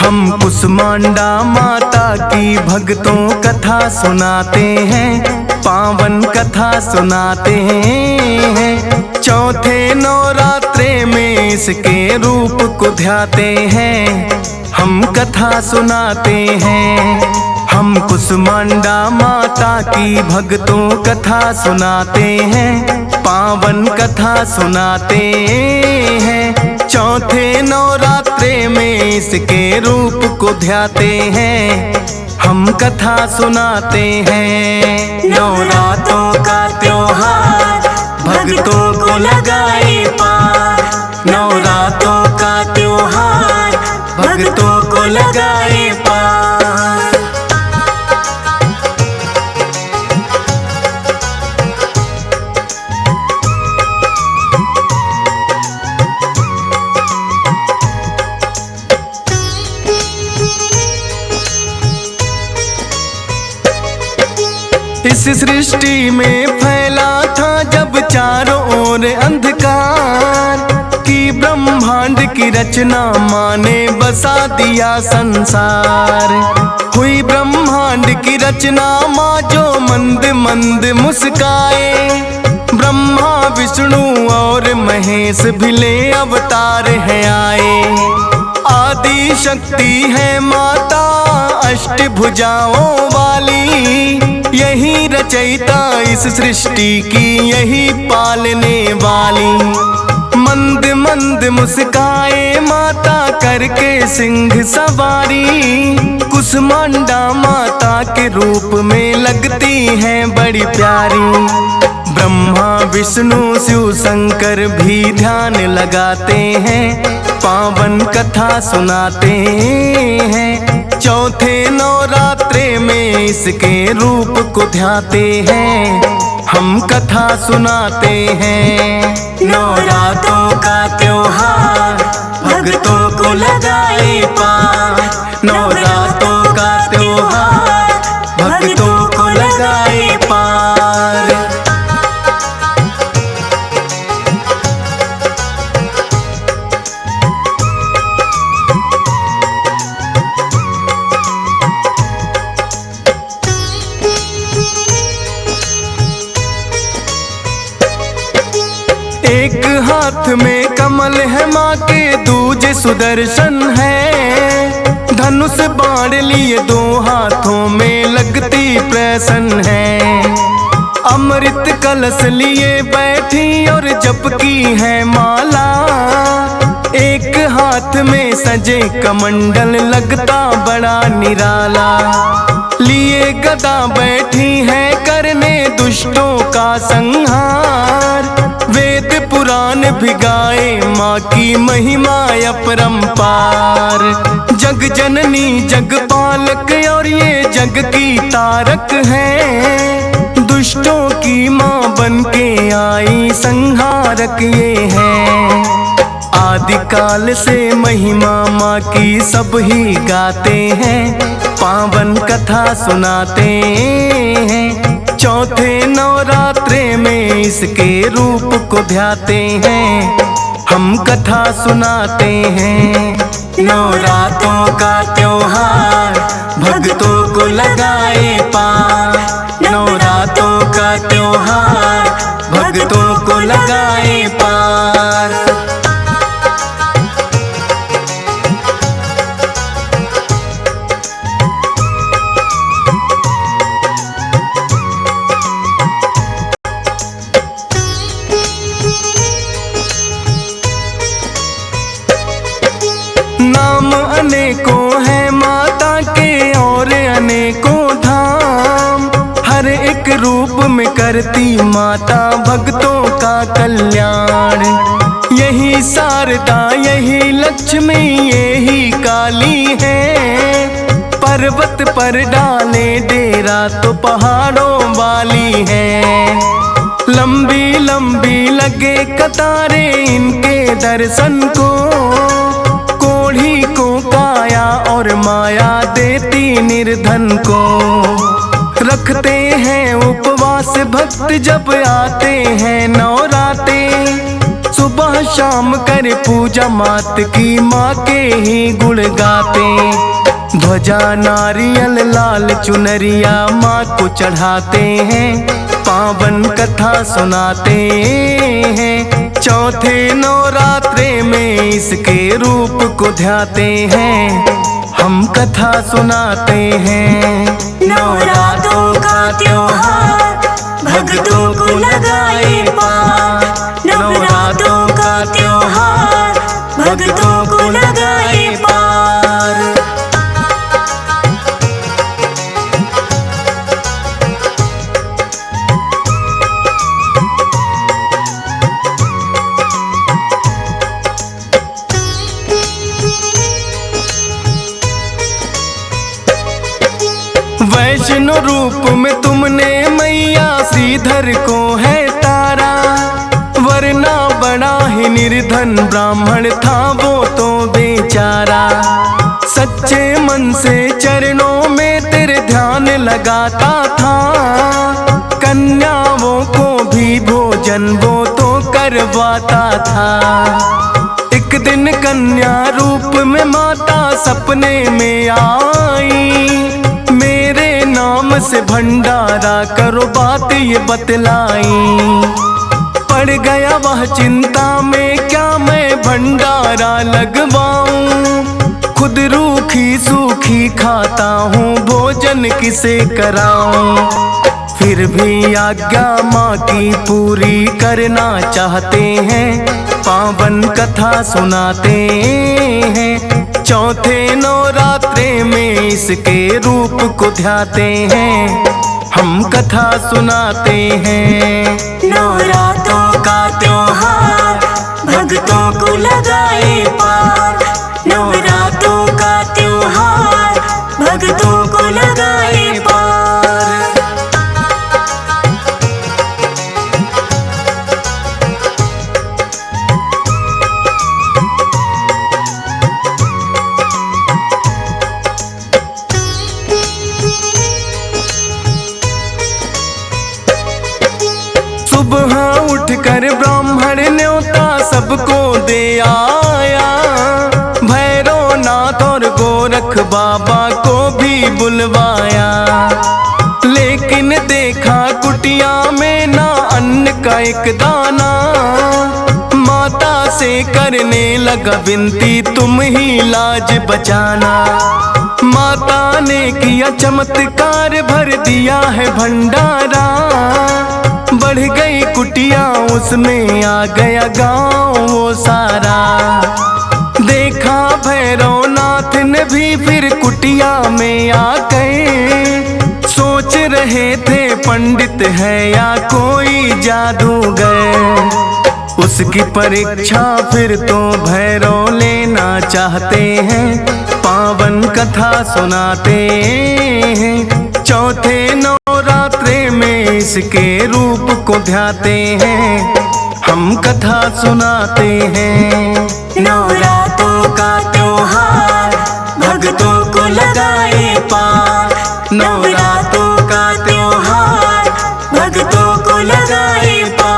हम कुसमांडा माता की भक्तों कथा सुनाते हैं, पावन कथा सुनाते हैं। चौथे नवरात्रे में इसके रूप को ध्याते हैं, हम कथा सुनाते हैं। हम कुसमांडा माता की भक्तों कथा सुनाते हैं, पावन कथा सुनाते हैं। चौथे नवरात्रे में इसके रूप को ध्याते हैं, हम कथा सुनाते हैं। नवरात्रों का त्योहार भक्तों को लगाए पार, नवरात्रों का त्योहार भक्तों को लगाए पार। इस सृष्टि में फैला था जब चारों ओर अंधकार, कि ब्रह्मांड की रचना माँ ने बसा दिया संसार। हुई ब्रह्मांड की रचना माँ जो मंद मंद मुस्काए, ब्रह्मा विष्णु और महेश भी ले अवतार है आए। आदि शक्ति है माता अष्टभुजाओं वाली, यही रचयिता इस सृष्टि की, यही पालने वाली। मंद मंद मुस्काए माता करके सिंह सवारी, कुसमांडा माता के रूप में लगती है बड़ी प्यारी। ब्रह्मा विष्णु शिव शंकर भी ध्यान लगाते हैं, पावन कथा सुनाते हैं। चौथे नवरात्रे में इसके रूप को ध्याते हैं, हम कथा सुनाते हैं। नवरात्रों का त्योहार भक्तों को लगाए पार, नवरात्रों का त्योहार भक्तों को लगाए पार। एक हाथ में कमल है माँ के, दूजे सुदर्शन है। धनुष बाण लिए दो हाथों में लगती प्रसन्न है। अमृत कलश लिए बैठी और जपकी है माला, एक हाथ में सजे कमंडल लगता बड़ा निराला। लिए गदा बैठी है करने दुष्टों का संहार, वेद पुराण भी गाए माँ की महिमा अपरंपार। जग जननी जग पालक और ये जग की तारक है, दुष्टों की माँ बन के आई संहारक ये है। आदिकाल से महिमा माँ की सब ही गाते हैं, पावन कथा सुनाते हैं। चौथे नवरात्रे में इसके रूप को ध्याते हैं, हम कथा सुनाते हैं। नवरात्रों का त्योहार भक्तों को लगाए पार, नवरात्रों का त्योहार भक्तों को लगाए पार। नाम अनेकों है माता के और अनेकों धाम, हर एक रूप में करती माता भक्तों का कल्याण। यही शारदा यही लक्ष्मी यही काली है, पर्वत पर डाले डेरा तो पहाड़ों वाली है। लंबी लंबी लगे कतारे इनके दर्शन को, कोढ़ी को काया और माया देती निर्धन को। रखते हैं उपवास भक्त जब आते हैं नवराते, सुबह शाम कर पूजा मात की, माँ के ही गुण गाते। ध्वजा नारियल लाल चुनरिया माँ को चढ़ाते हैं, पावन कथा सुनाते हैं। चौथे नवरात्रे में इसके रूप को ध्याते हैं, हम कथा सुनाते हैं। नवरात्रों का त्योहार भक्तों को लगाए पार, नवरात्रों का त्योहार भक्तों को लगाए पार। वैष्णो रूप में तुमने मैया श्रीधर को है तारा, वरना बड़ा ही निर्धन ब्राह्मण था वो तो बेचारा। सच्चे मन से चरणों में तेरे ध्यान लगाता था, कन्याओं को भी भोजन वो तो करवाता था। एक दिन कन्या रूप में माता सपने में आई, मेरे नाम से भंडारा करो बात ये बतलाई। पड़ गया वह चिंता में, क्या मैं भंडारा लगवाऊं, खुद रूखी सूखी खाता हूँ भोजन किसे कराऊं। फिर भी आज्ञा माँ की पूरी करना चाहते हैं, पावन कथा सुनाते हैं। चौथे नवरात्रे में इसके रूप को ध्याते हैं, हम कथा सुनाते हैं। नवरात्रों का त्योहार भक्तों को लगाए पार, नवरात्रों का त्योहार भक्तों को लगाए पार। सुबह उठकर ब्राह्मण न्योता सबको दे आया, भैरव नाथ और गोरख बाबा को भी बुलवाया। लेकिन देखा कुटिया में ना अन्न का एक दाना, माता से करने लगा विनती तुम ही लाज बचाना। माता ने किया चमत्कार भर दिया है भंडारा, बढ़ गई कुटिया उसमें आ गया गाँव वो सारा। देखा भैरवनाथ ने भी फिर कुटिया में आ गए, सोच रहे थे पंडित है या कोई जादूगर। उसकी परीक्षा फिर तो भैरव लेना चाहते हैं, पावन कथा सुनाते हैं। चौथे नवरात्रे में इसके रूप को ध्याते हैं, हम कथा सुनाते हैं। नवरात्रों का त्योहार भक्तों को लगाए पार, नवरात्रों का त्योहार भक्तों को लगाए पार।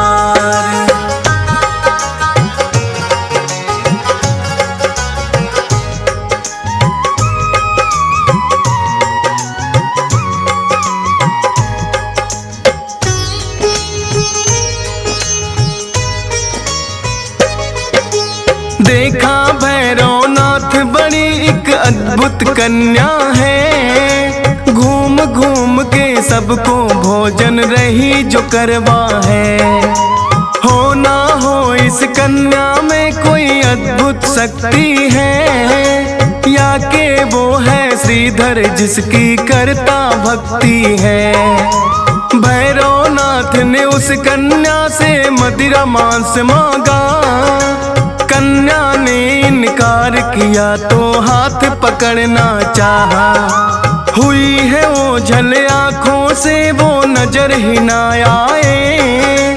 देखा भैरवनाथ बड़ी एक अद्भुत कन्या है, घूम घूम के सबको भोजन रही जो करवा है। हो ना हो इस कन्या में कोई अद्भुत शक्ति है, या के वो है श्रीधर जिसकी करता भक्ति है। भैरवनाथ ने उस कन्या से मदिरा मांस मांगा, कन्या ने इनकार किया तो हाथ पकड़ना चाहा। हुई है ओझल आँखों से वो नजर ही ना आए,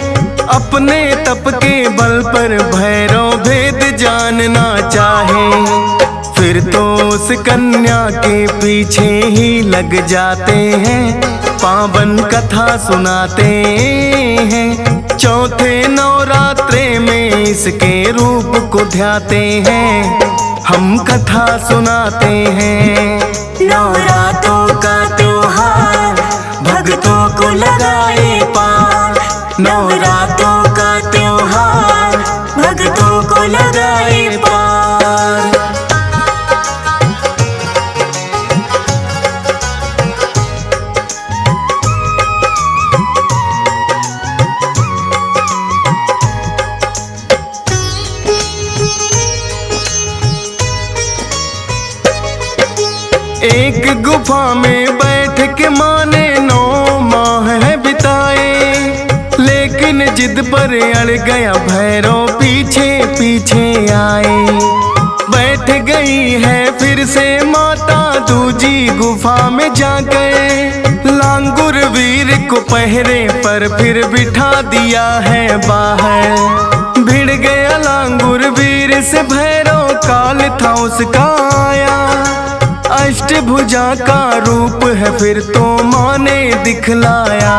अपने तप के बल पर भैरव भेद जानना चाहे। फिर तो उस कन्या के पीछे ही लग जाते हैं, पावन कथा सुनाते हैं। चौथे नवरात्रे में इसके रूप को ध्याते हैं, हम कथा सुनाते हैं। नवरात्रों का त्योहार भक्तों को लगाए पार, नवरात्रों का त्योहार भक्तों को लगाए पार। एक गुफा में बैठ के माँ ने 9 माह है बिताए, लेकिन जिद पर अड़ गया भैरव पीछे पीछे आए। बैठ गई है फिर से माता दूजी गुफा में जाकर, लांगुर वीर को पहरे पर फिर बिठा दिया है बाहर। भिड़ गया लांगुर वीर से भैरव, काल था उसका आया। अष्टभुजा का रूप है फिर तो माँ ने दिखलाया।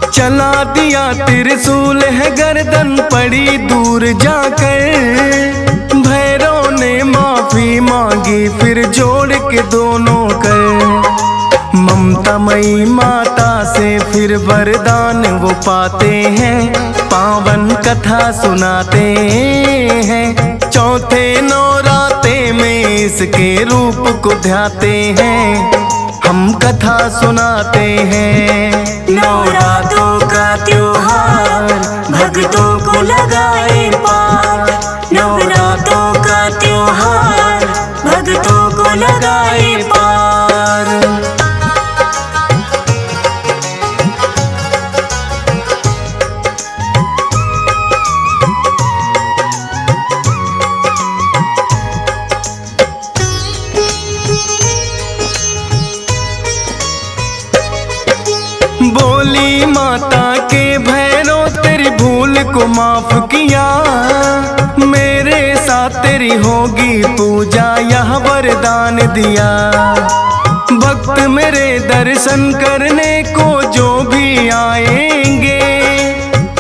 चला दिया त्रिशूल है गर्दन पड़ी दूर जाकर, भैरव ने माफी मांगी फिर जोड़ के दोनों कर। ममतामयी माता से फिर वरदान वो पाते हैं, पावन कथा सुनाते हैं। चौथे नवरात्रे में इसके रूप को ध्याते हैं, हम कथा सुनाते हैं। नवरात्रों का त्योहार भक्तों को लगाए पार, नवरात्रों का त्योहार भक्तों को लगाए पार। बोली माता के भैरव तेरी भूल को माफ किया, मेरे साथ तेरी होगी पूजा यह वरदान दिया। भक्त मेरे दर्शन करने को जो भी आएंगे,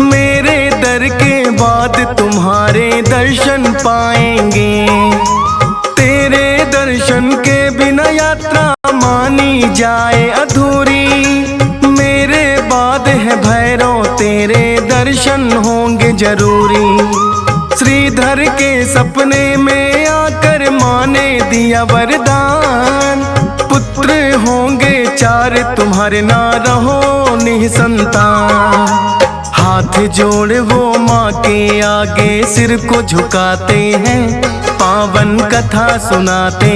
मेरे दर के बाद तुम्हारे दर्शन पाएंगे। तेरे दर्शन के बिना यात्रा मानी जाए अधूरी, बाद है भैरव तेरे दर्शन होंगे जरूरी। श्रीधर के सपने में आकर माँ ने दिया वरदान, पुत्र होंगे 4 तुम्हारे ना रहो निसंतान। हाथ जोड़ वो माँ के आगे सिर को झुकाते हैं, पावन कथा सुनाते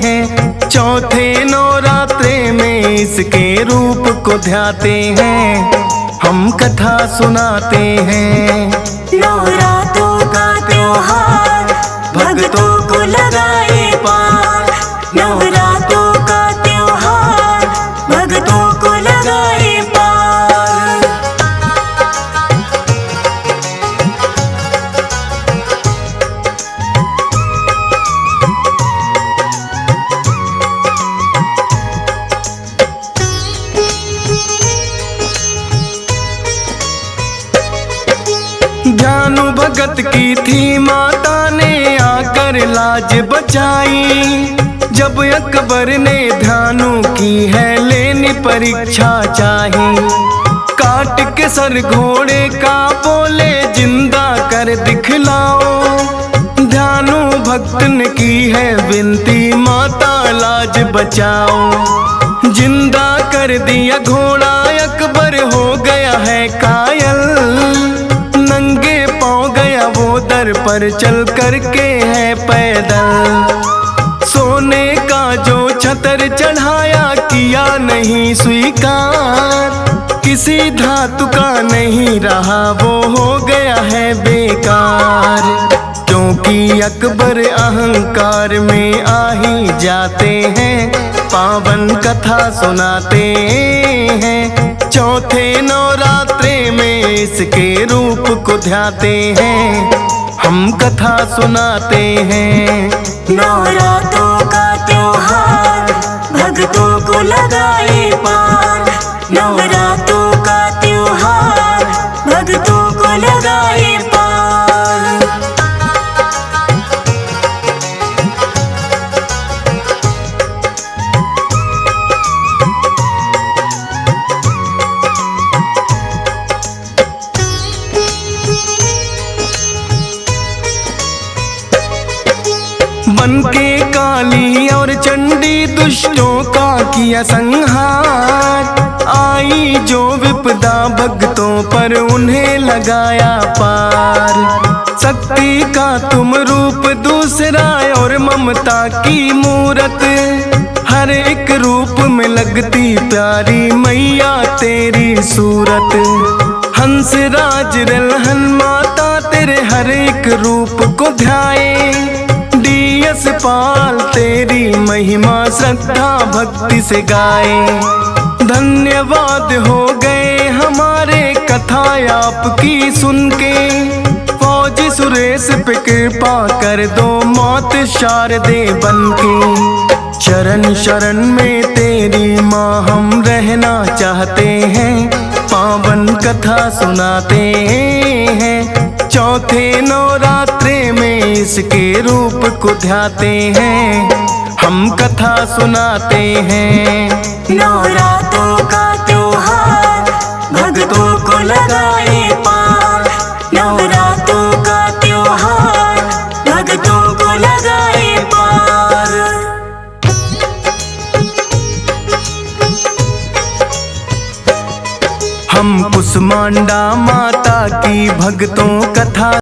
हैं। चौथे नवरात्रे में इसके रूप को ध्याते हैं, हम कथा सुनाते हैं। नवरात्रों का त्योहार भक्तों को लगाए पार, नवरात्रों का त्योहार भक्तों को लगाए पार। ध्यानु भगत की थी माता ने आकर लाज बचाई, जब अकबर ने ध्यानु की है लेनी परीक्षा चाही। काट के सर घोड़े का बोले जिंदा कर दिखलाओ, ध्यानु भक्त ने की है विनती माता लाज बचाओ। जिंदा कर दिया घोड़ा अकबर हो गया है कायल, नंगे पाँव गया वो दर पर चल करके है पैदल। सोने का जो छतर चढ़ाया किया नहीं स्वीकार, किसी धातु का नहीं रहा वो हो गया है बेकार। क्योंकि अकबर अहंकार में आ ही जाते हैं, पावन कथा सुनाते हैं। चौथे नवरात्रे में इसके रूप को ध्याते हैं, हम कथा सुनाते हैं। नवरात्रों का त्योहार भक्तों को लगाए पार, नवरात्रों का त्योहार बन के काली और चंडी दुष्टों का किया संहार। आई जो विपदा भक्तों पर उन्हें लगाया पार। शक्ति का तुम रूप दूसरा और ममता की मूरत, हर एक रूप में लगती प्यारी मैया तेरी सूरत। हंस राज रलहन माता तेरे हर एक रूप को ध्याए। डीएस पाल तेरी महिमा श्रद्धा भक्ति से गाए। धन्यवाद हो गए हमारे कथा आपकी सुन के। फौजी सुरेश पे कृपा कर दो मौत शारदे बनके। चरण शरण में तेरी माँ हम रहना चाहते हैं। पावन कथा सुनाते हैं। चौथे नवरात्रे में इसके रूप को ध्याते हैं। हम कथा सुनाते हैं। नवरात्रों का त्योहार भक्तों को लगाए पार। नवरात्रों का त्योहार भक्तों को लगाए पार। हम कुसमांडा माता की भक्तों कथा